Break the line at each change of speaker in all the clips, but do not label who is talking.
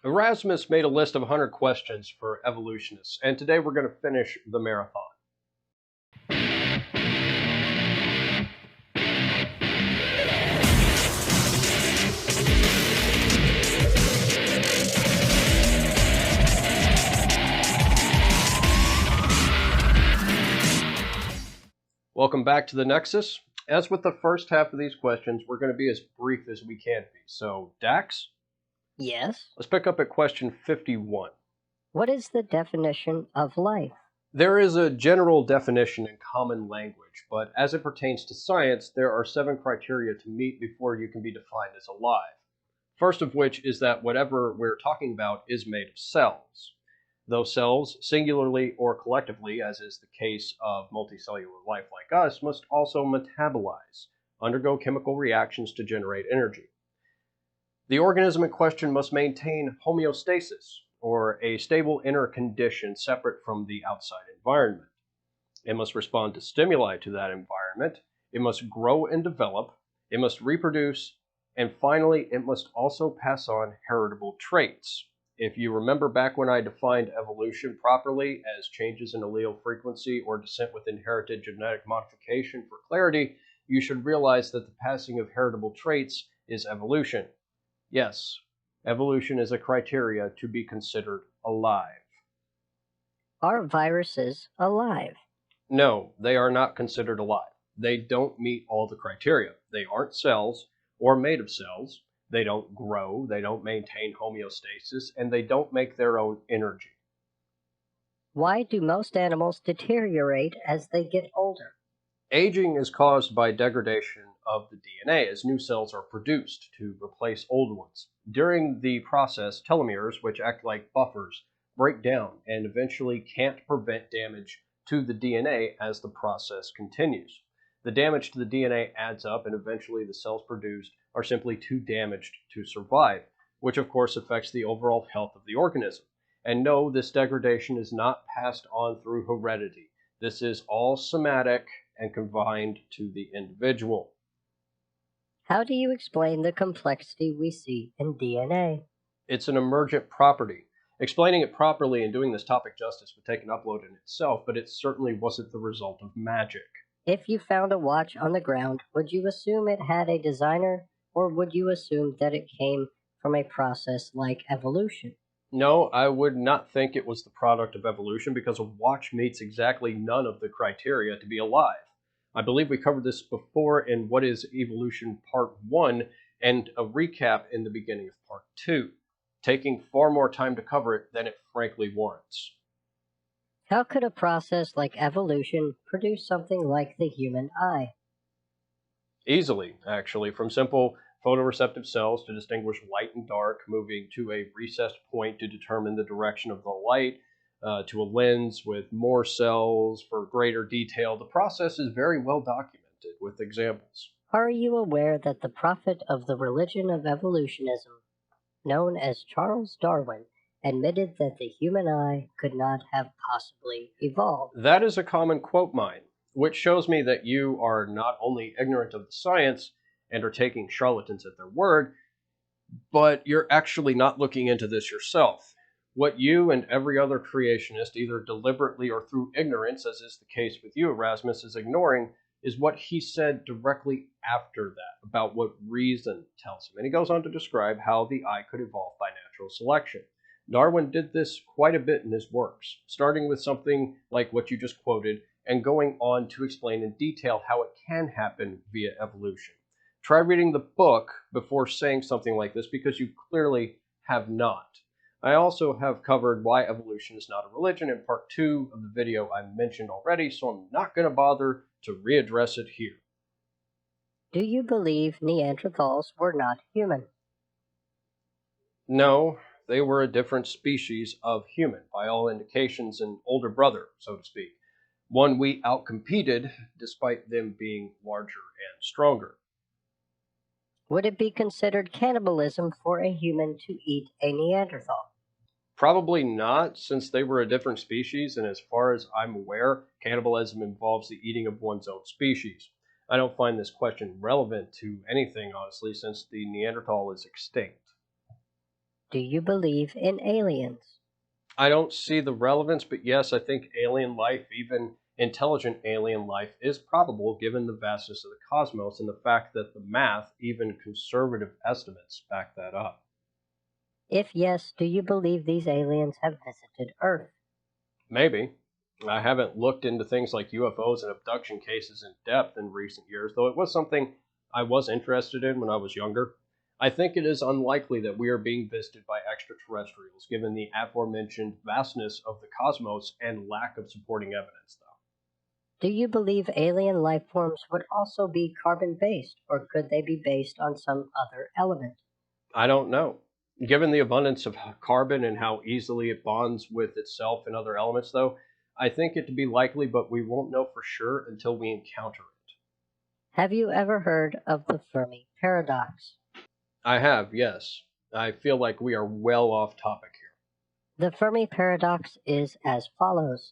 Erasmus made a list of 100 questions for evolutionists, and today we're going to finish the marathon. Welcome back to the Nexus. As with the first half of these questions, we're going to be as brief as we can be. So, Dax?
Yes?
Let's pick up at question 51.
What is the definition of life?
There is a general definition in common language, but as it pertains to science, there are 7 criteria to meet before you can be defined as alive. First of which is that whatever we're talking about is made of cells. Those cells, singularly or collectively, as is the case of multicellular life like us, must also metabolize, undergo chemical reactions to generate energy. The organism in question must maintain homeostasis, or a stable inner condition separate from the outside environment. It must respond to stimuli to that environment. It must grow and develop. It must reproduce. And finally, it must also pass on heritable traits. If you remember back when I defined evolution properly as changes in allele frequency or descent with inherited genetic modification for clarity, you should realize that the passing of heritable traits is evolution. Yes, evolution is a criteria to be considered alive.
Are viruses alive?
No, they are not considered alive. They don't meet all the criteria. They aren't cells or made of cells. They don't grow, they don't maintain homeostasis, and they don't make their own energy.
Why do most animals deteriorate as they get older?
Aging is caused by degradation of the DNA as new cells are produced to replace old ones. During the process, telomeres, which act like buffers, break down and eventually can't prevent damage to the DNA as the process continues. The damage to the DNA adds up, and eventually the cells produced are simply too damaged to survive, which of course affects the overall health of the organism. And no, this degradation is not passed on through heredity. This is all somatic and confined to the individual.
How do you explain the complexity we see in DNA?
It's an emergent property. Explaining it properly and doing this topic justice would take an upload in itself, but it certainly wasn't the result of magic.
If you found a watch on the ground, would you assume it had a designer, or would you assume that it came from a process like evolution?
No, I would not think it was the product of evolution because a watch meets exactly none of the criteria to be alive. I believe we covered this before in What is Evolution Part 1 and a recap in the beginning of Part 2, taking far more time to cover it than it frankly warrants.
How could a process like evolution produce something like the human eye?
Easily, actually, from simple photoreceptive cells to distinguish light and dark, moving to a recessed point to determine the direction of the light, to a lens with more cells for greater detail. The process is very well documented with examples.
Are you aware that the prophet of the religion of evolutionism, known as Charles Darwin, admitted that the human eye could not have possibly evolved?
That is a common quote mine, which shows me that you are not only ignorant of the science and are taking charlatans at their word, but you're actually not looking into this yourself. What you and every other creationist, either deliberately or through ignorance, as is the case with you, Erasmus, is ignoring is what he said directly after that about what reason tells him. And he goes on to describe how the eye could evolve by natural selection. Darwin did this quite a bit in his works, starting with something like what you just quoted and going on to explain in detail how it can happen via evolution. Try reading the book before saying something like this because you clearly have not. I also have covered why evolution is not a religion in part 2 of the video I mentioned already, so I'm not going to bother to readdress it here.
Do you believe Neanderthals were not human?
No, they were a different species of human, by all indications an older brother, so to speak. One we outcompeted despite them being larger and stronger.
Would it be considered cannibalism for a human to eat a Neanderthal?
Probably not, since they were a different species, and as far as I'm aware, cannibalism involves the eating of one's own species. I don't find this question relevant to anything, honestly, since the Neanderthal is extinct.
Do you believe in aliens?
I don't see the relevance, but yes, I think alien life, even intelligent alien life, is probable given the vastness of the cosmos and the fact that the math, even conservative estimates, back that up.
If yes, do you believe these aliens have visited Earth?
Maybe. I haven't looked into things like UFOs and abduction cases in depth in recent years, though it was something I was interested in when I was younger. I think it is unlikely that we are being visited by extraterrestrials, given the aforementioned vastness of the cosmos and lack of supporting evidence, though.
Do you believe alien life forms would also be carbon based, or could they be based on some other element?
I don't know. Given the abundance of carbon and how easily it bonds with itself and other elements, though, I think it to be likely, but we won't know for sure until we encounter it.
Have you ever heard of the Fermi paradox?
I have, yes. I feel like we are well off topic here.
The Fermi paradox is as follows.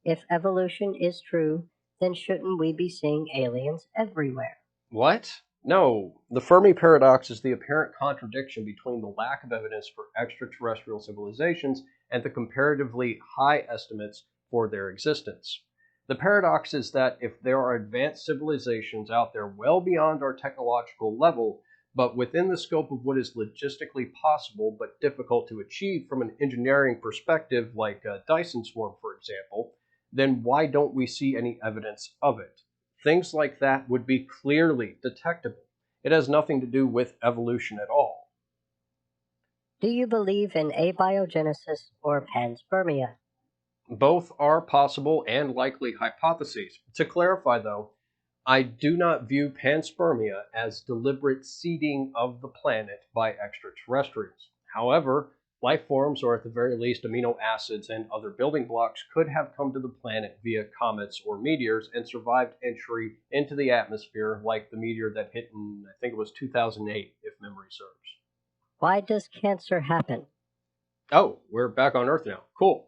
If evolution is true, then shouldn't we be seeing aliens everywhere?
What? No. The Fermi paradox is the apparent contradiction between the lack of evidence for extraterrestrial civilizations and the comparatively high estimates for their existence. The paradox is that if there are advanced civilizations out there well beyond our technological level, but within the scope of what is logistically possible but difficult to achieve from an engineering perspective, like a Dyson swarm, for example, then why don't we see any evidence of it? Things like that would be clearly detectable. It has nothing to do with evolution at all.
Do you believe in abiogenesis or panspermia?
Both are possible and likely hypotheses. To clarify, though, I do not view panspermia as deliberate seeding of the planet by extraterrestrials. However, life forms, or at the very least amino acids and other building blocks, could have come to the planet via comets or meteors and survived entry into the atmosphere, like the meteor that hit in, I think it was 2008, if memory serves.
Why does cancer happen?
Oh, we're back on Earth now. Cool.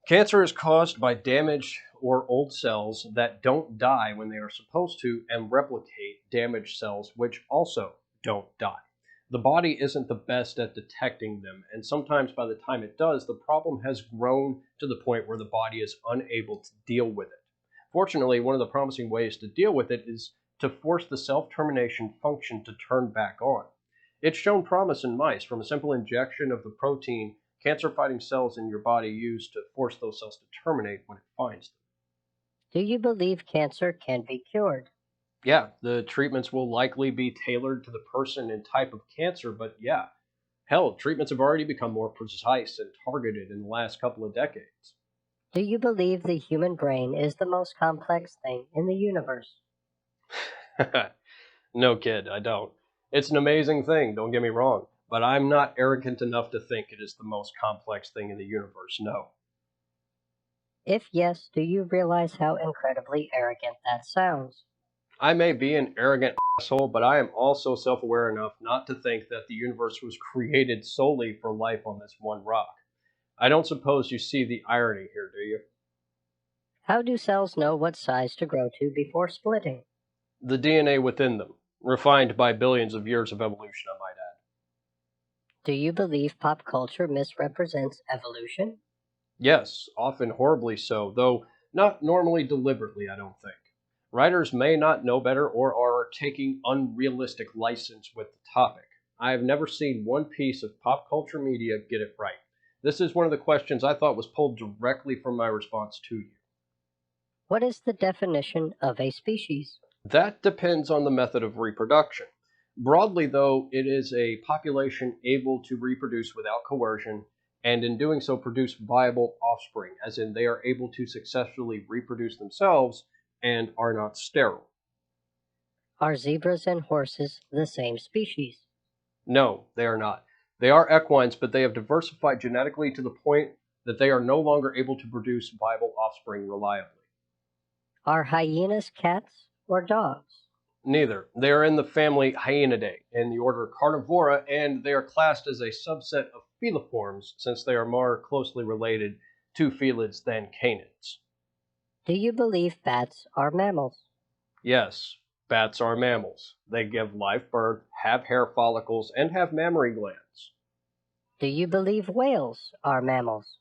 Cancer is caused by damaged or old cells that don't die when they are supposed to and replicate damaged cells which also don't die. The body isn't the best at detecting them, and sometimes by the time it does, the problem has grown to the point where the body is unable to deal with it. Fortunately, one of the promising ways to deal with it is to force the self termination function to turn back on. It's shown promise in mice from a simple injection of the protein cancer fighting cells in your body use to force those cells to terminate when it finds them.
Do you believe cancer can be cured?
Yeah, the treatments will likely be tailored to the person and type of cancer, but yeah, hell, treatments have already become more precise and targeted in the last couple of decades.
Do you believe the human brain is the most complex thing in the universe?
No, kid, I don't. It's an amazing thing, don't get me wrong, but I'm not arrogant enough to think it is the most complex thing in the universe, no.
If yes, do you realize how incredibly arrogant that sounds?
I may be an arrogant asshole, but I am also self aware enough not to think that the universe was created solely for life on this one rock. I don't suppose you see the irony here, do you?
How do cells know what size to grow to before splitting?
The DNA within them, refined by billions of years of evolution, I might add.
Do you believe pop culture misrepresents evolution?
Yes, often horribly so, though not normally deliberately, I don't think. Writers may not know better or are taking unrealistic license with the topic. I have never seen one piece of pop culture media get it right. This is one of the questions I thought was pulled directly from my response to you.
What is the definition of a species?
That depends on the method of reproduction. Broadly, though, it is a population able to reproduce without coercion, and in doing so produce viable offspring, as in they are able to successfully reproduce themselves and are not sterile.
Are zebras and horses the same species?
No, they are not. They are equines, but they have diversified genetically to the point that they are no longer able to produce viable offspring reliably.
Are hyenas cats or dogs?
Neither. They are in the family Hyenidae, in the order Carnivora, and they are classed as a subset of feliforms since they are more closely related to felids than canids.
Do you believe bats are mammals?
Yes, bats are mammals. They give live birth, have hair follicles, and have mammary glands.
Do you believe whales are mammals?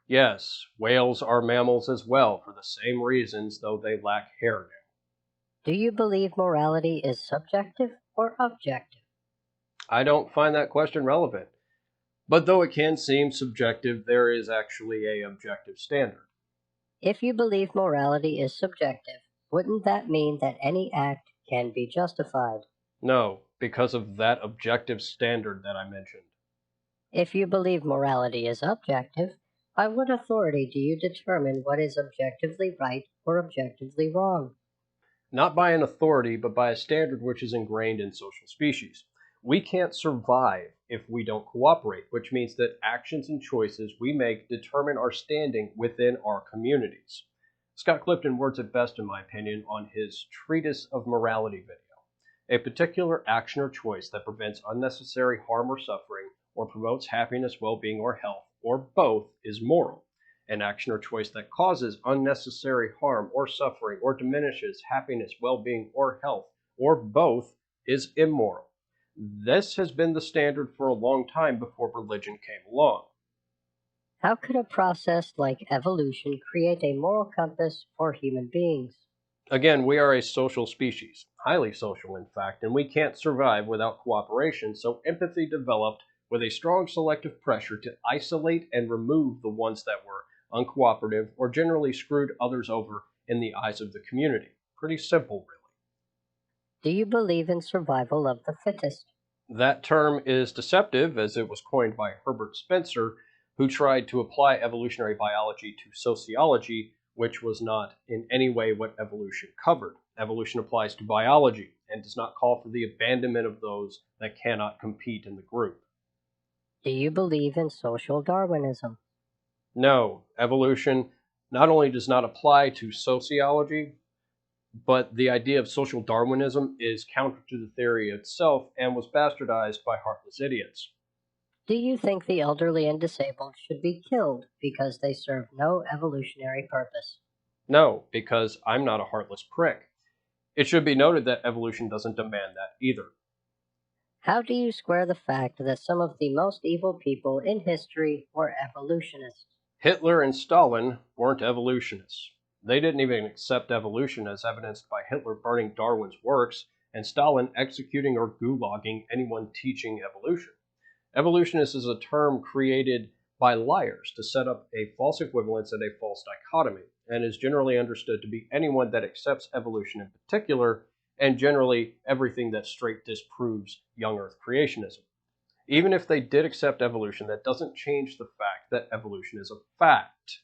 Yes, whales are mammals as well for the same reasons, though they lack hair now.
Do you believe morality is subjective or objective?
I don't find that question relevant. But though it can seem subjective, there is actually a objective standard.
If you believe morality is subjective, wouldn't that mean that any act can be justified?
No, because of that objective standard that I mentioned.
If you believe morality is objective, by what authority do you determine what is objectively right or objectively wrong?
Not by an authority, but by a standard which is ingrained in social species. We can't survive if we don't cooperate, which means that actions and choices we make determine our standing within our communities. Scott Clifton words it best, in my opinion, on his Treatise of Morality video. A particular action or choice that prevents unnecessary harm or suffering, or promotes happiness, well being, or health, or both, is moral. An action or choice that causes unnecessary harm or suffering, or diminishes happiness, well being, or health, or both, is immoral. This has been the standard for a long time before religion came along.
How could a process like evolution create a moral compass for human beings?
Again, we are a social species, highly social, in fact, and we can't survive without cooperation, so empathy developed with a strong selective pressure to isolate and remove the ones that were uncooperative or generally screwed others over in the eyes of the community. Pretty simple, really.
Do you believe in survival of the fittest?
That term is deceptive as it was coined by Herbert Spencer, who tried to apply evolutionary biology to sociology, which was not in any way what evolution covered. Evolution applies to biology and does not call for the abandonment of those that cannot compete in the group.
Do you believe in social Darwinism?
No, evolution not only does not apply to sociology, but the idea of social Darwinism is counter to the theory itself and was bastardized by heartless idiots.
Do you think the elderly and disabled should be killed because they serve no evolutionary purpose?
No, because I'm not a heartless prick. It should be noted that evolution doesn't demand that either.
How do you square the fact that some of the most evil people in history were evolutionists?
Hitler and Stalin weren't evolutionists. They didn't even accept evolution as evidenced by Hitler burning Darwin's works and Stalin executing or gulagging anyone teaching evolution. Evolutionist is a term created by liars to set up a false equivalence and a false dichotomy, and is generally understood to be anyone that accepts evolution in particular, and generally everything that straight disproves young Earth creationism. Even if they did accept evolution, that doesn't change the fact that evolution is a fact.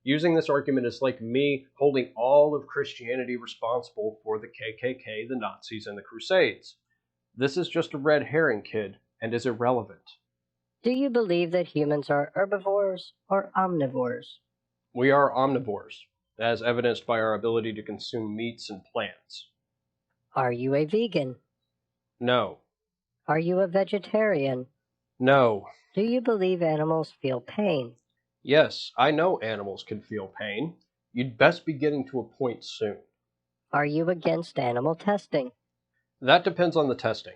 Using this argument is like me holding all of Christianity responsible for the KKK, the Nazis, and the Crusades. This is just a red herring, kid, and is irrelevant.
Do you believe that humans are herbivores or omnivores?
We are omnivores, as evidenced by our ability to consume meats and plants.
Are you a vegan?
No.
Are you a vegetarian?
No.
Do you believe animals feel pain?
Yes, I know animals can feel pain. You'd best be getting to a point soon.
Are you against animal testing?
That depends on the testing.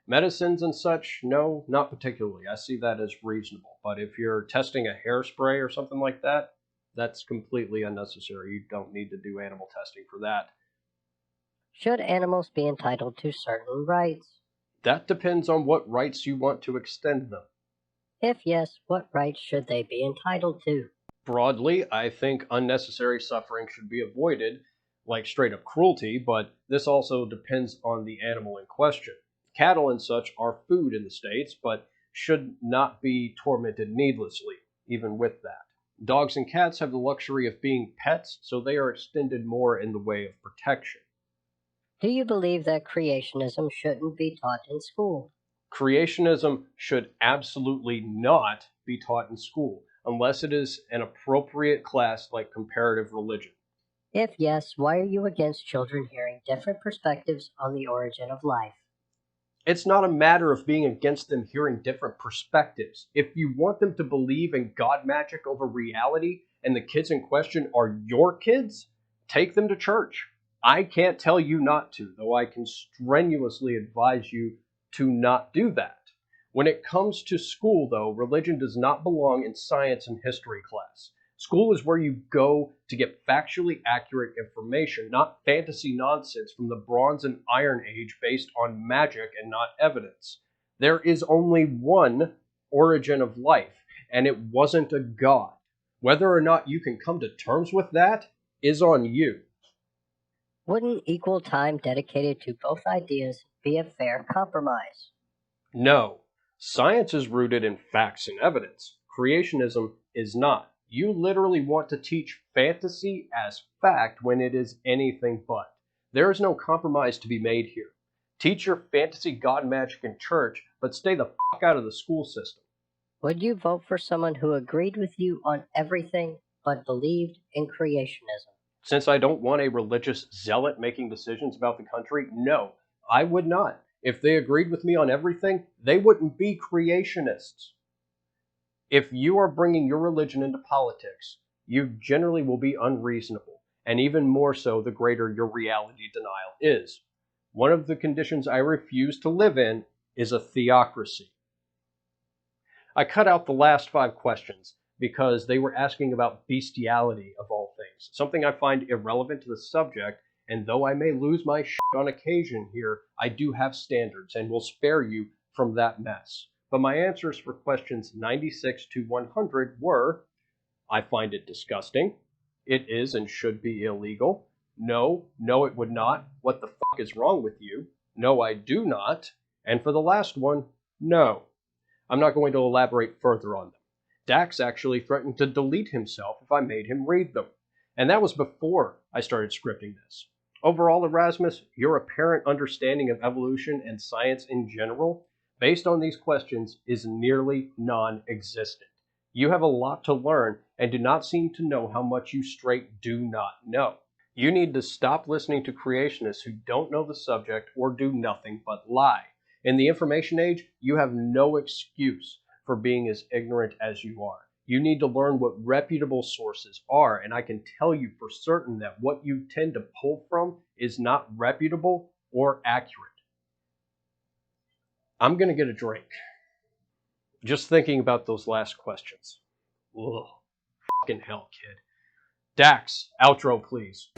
Medicines and such, no, not particularly. I see that as reasonable. But if you're testing a hairspray or something like that, that's completely unnecessary. You don't need to do animal testing for that.
Should animals be entitled to certain rights?
That depends on what rights you want to extend them.
If yes, what rights should they be entitled to?
Broadly, I think unnecessary suffering should be avoided, like straight up cruelty, but this also depends on the animal in question. Cattle and such are food in the States, but should not be tormented needlessly, even with that. Dogs and cats have the luxury of being pets, so they are extended more in the way of protection.
Do you believe that creationism shouldn't be taught in school?
Creationism should absolutely not be taught in school unless it is an appropriate class like comparative religion.
If yes, why are you against children hearing different perspectives on the origin of life?
It's not a matter of being against them hearing different perspectives. If you want them to believe in God magic over reality and the kids in question are your kids, take them to church. I can't tell you not to, though I can strenuously advise you to not do that. When it comes to school, though, religion does not belong in science and history class. School is where you go to get factually accurate information, not fantasy nonsense from the Bronze and Iron Age based on magic and not evidence. There is only one origin of life, and it wasn't a god. Whether or not you can come to terms with that is on you.
Wouldn't equal time dedicated to both ideas be a fair compromise?
No, science is rooted in facts and evidence. Creationism is not. You literally want to teach fantasy as fact when it is anything but. There is no compromise to be made here. Teach your fantasy god magic in church, but stay the fuck out of the school system.
Would you vote for someone who agreed with you on everything but believed in creationism?
Since I don't want a religious zealot making decisions about the country, no, I would not. If they agreed with me on everything, they wouldn't be creationists. If you are bringing your religion into politics, you generally will be unreasonable, and even more so the greater your reality denial is. One of the conditions I refuse to live in is a theocracy. I cut out the last 5 questions because they were asking about bestiality of all things, something I find irrelevant to the subject, and though I may lose my shit on occasion here, I do have standards and will spare you from that mess. But my answers for questions 96 to 100 were: I find it disgusting. It is and should be illegal. No, no, it would not. What the fuck is wrong with you? No, I do not. And for the last one, no. I'm not going to elaborate further on them. Dax actually threatened to delete himself if I made him read them. And that was before I started scripting this. Overall, Erasmus, your apparent understanding of evolution and science in general, based on these questions, is nearly non-existent. You have a lot to learn and do not seem to know how much you straight do not know. You need to stop listening to creationists who don't know the subject or do nothing but lie. In the information age, you have no excuse for being as ignorant as you are. You need to learn what reputable sources are, and I can tell you for certain that what you tend to pull from is not reputable or accurate. I'm going to get a drink. Just thinking about those last questions. Ugh, fucking hell, kid. Dax, outro, please.